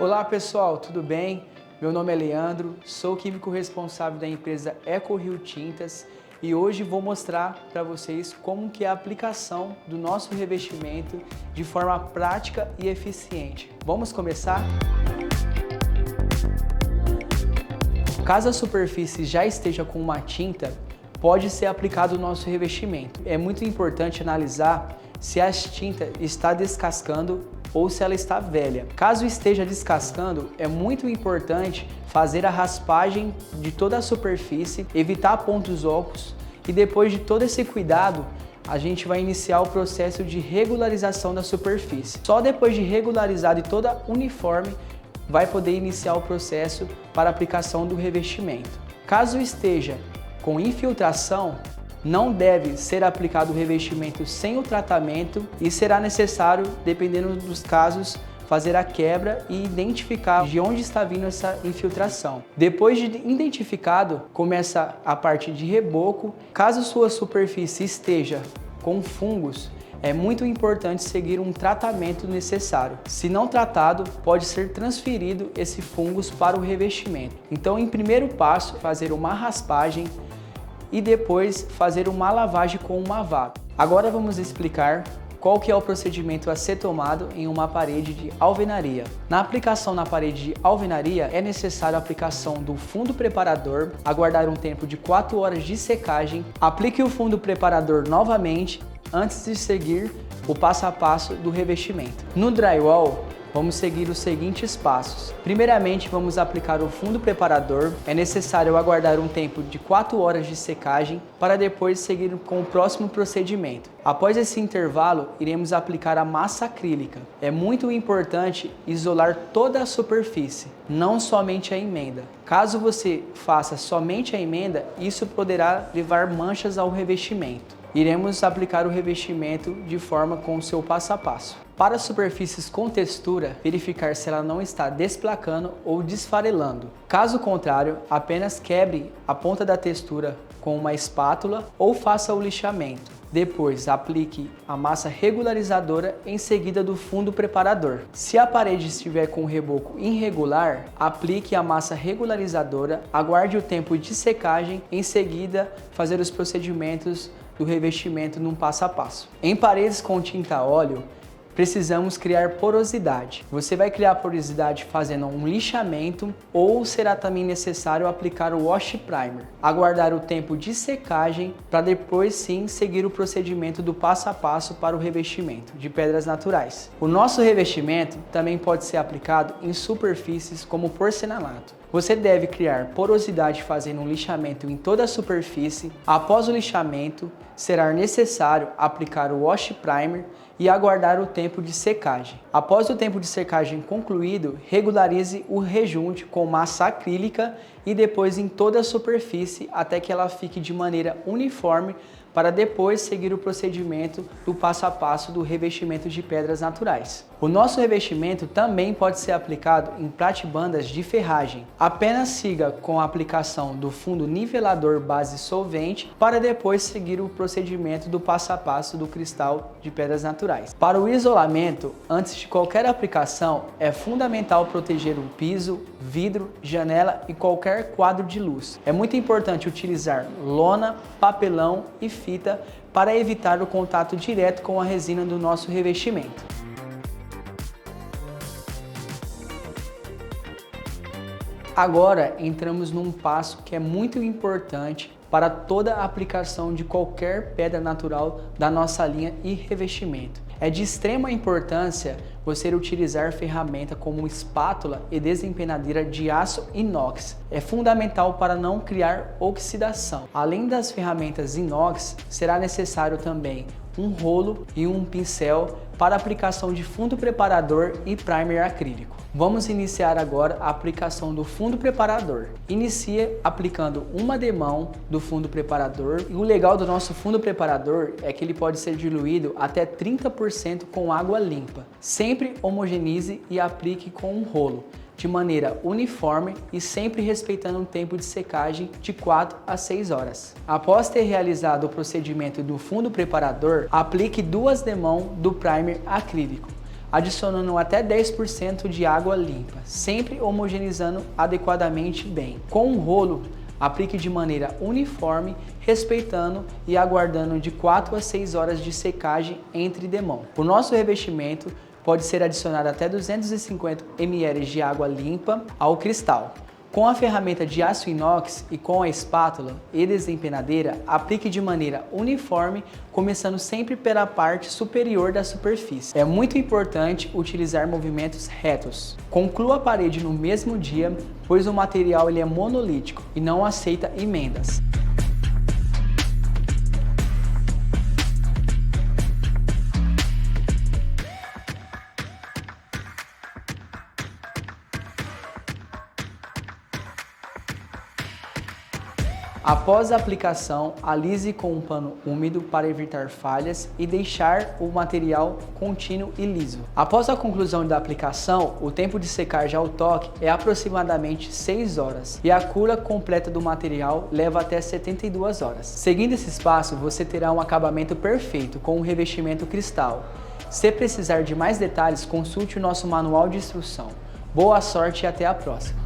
Olá pessoal, tudo bem? Meu nome é Leandro, sou químico responsável da empresa EcoRio Tintas e hoje vou mostrar para vocês como que é a aplicação do nosso revestimento de forma prática e eficiente. Vamos começar? Caso a superfície já esteja com uma tinta, pode ser aplicado o nosso revestimento. É muito importante analisar se a tinta está descascando ou se ela está velha. Caso esteja descascando, é muito importante fazer a raspagem de toda a superfície, evitar pontos ocos e depois de todo esse cuidado, a gente vai iniciar o processo de regularização da superfície. Só depois de regularizado e toda uniforme, vai poder iniciar o processo para aplicação do revestimento. Caso esteja com infiltração, não deve ser aplicado o revestimento sem o tratamento e será necessário, dependendo dos casos, fazer a quebra e identificar de onde está vindo essa infiltração. Depois de identificado, começa a parte de reboco. Caso sua superfície esteja com fungos, é muito importante seguir um tratamento necessário. Se não tratado, pode ser transferido esse fungos para o revestimento. Então, em primeiro passo, fazer uma raspagem e depois fazer uma lavagem com uma vaca. Agora vamos explicar qual que é o procedimento a ser tomado em uma parede de alvenaria. Na aplicação na parede de alvenaria, é necessário a aplicação do fundo preparador, aguardar um tempo de 4 horas de secagem, aplique o fundo preparador novamente antes de seguir o passo a passo do revestimento. No drywall, vamos seguir os seguintes passos. Primeiramente, vamos aplicar o fundo preparador. É necessário aguardar um tempo de 4 horas de secagem para depois seguir com o próximo procedimento. Após esse intervalo, iremos aplicar a massa acrílica. É muito importante isolar toda a superfície, não somente a emenda. Caso você faça somente a emenda, isso poderá levar manchas ao revestimento. Iremos aplicar o revestimento de forma com o seu passo a passo. Para superfícies com textura, verificar se ela não está desplacando ou desfarelando. Caso contrário, apenas quebre a ponta da textura com uma espátula ou faça o lixamento. Depois, aplique a massa regularizadora em seguida do fundo preparador. Se a parede estiver com reboco irregular, aplique a massa regularizadora, aguarde o tempo de secagem, em seguida fazer os procedimentos do revestimento num passo a passo. Em paredes com tinta a óleo, precisamos criar porosidade. Você vai criar porosidade fazendo um lixamento ou será também necessário aplicar o wash primer. Aguardar o tempo de secagem para depois sim seguir o procedimento do passo a passo para o revestimento de pedras naturais. O nosso revestimento também pode ser aplicado em superfícies como porcelanato. Você deve criar porosidade fazendo um lixamento em toda a superfície. Após o lixamento, será necessário aplicar o wash primer e aguardar o tempo de secagem. Após o tempo de secagem concluído, regularize o rejunte com massa acrílica e depois em toda a superfície até que ela fique de maneira uniforme para depois seguir o procedimento do passo a passo do revestimento de pedras naturais. O nosso revestimento também pode ser aplicado em platibandas de ferragem. Apenas siga com a aplicação do fundo nivelador base solvente para depois seguir o procedimento do passo a passo do cristal de pedras naturais. Para o isolamento, antes de qualquer aplicação, é fundamental proteger o piso, vidro, janela e qualquer quadro de luz. É muito importante utilizar lona, papelão e fita para evitar o contato direto com a resina do nosso revestimento. Agora entramos num passo que é muito importante para toda a aplicação de qualquer pedra natural da nossa linha e revestimento. É de extrema importância você utilizar ferramenta como espátula e desempenadeira de aço inox. É fundamental para não criar oxidação. Além das ferramentas inox, será necessário também um rolo e um pincel para aplicação de fundo preparador e primer acrílico. Vamos iniciar agora a aplicação do fundo preparador. Inicie aplicando uma demão do fundo preparador. E o legal do nosso fundo preparador é que ele pode ser diluído até 30% com água limpa. Sempre homogeneize e aplique com um rolo, de maneira uniforme e sempre respeitando um tempo de secagem de 4 a 6 horas. Após ter realizado o procedimento do fundo preparador, aplique 2 demãos do primer acrílico. adicionando até 10% de água limpa, sempre homogeneizando adequadamente bem. Com um rolo, aplique de maneira uniforme, respeitando e aguardando de 4 a 6 horas de secagem entre demão. O nosso revestimento pode ser adicionado até 250 ml de água limpa ao cristal. Com a ferramenta de aço inox e com a espátula e desempenadeira, aplique de maneira uniforme, começando sempre pela parte superior da superfície. É muito importante utilizar movimentos retos. Conclua a parede no mesmo dia, pois o material é monolítico e não aceita emendas. Após a aplicação, alise com um pano úmido para evitar falhas e deixar o material contínuo e liso. Após a conclusão da aplicação, o tempo de secagem ao toque é aproximadamente 6 horas e a cura completa do material leva até 72 horas. Seguindo esse passo, você terá um acabamento perfeito com um revestimento cristal. Se precisar de mais detalhes, consulte o nosso manual de instrução. Boa sorte e até a próxima!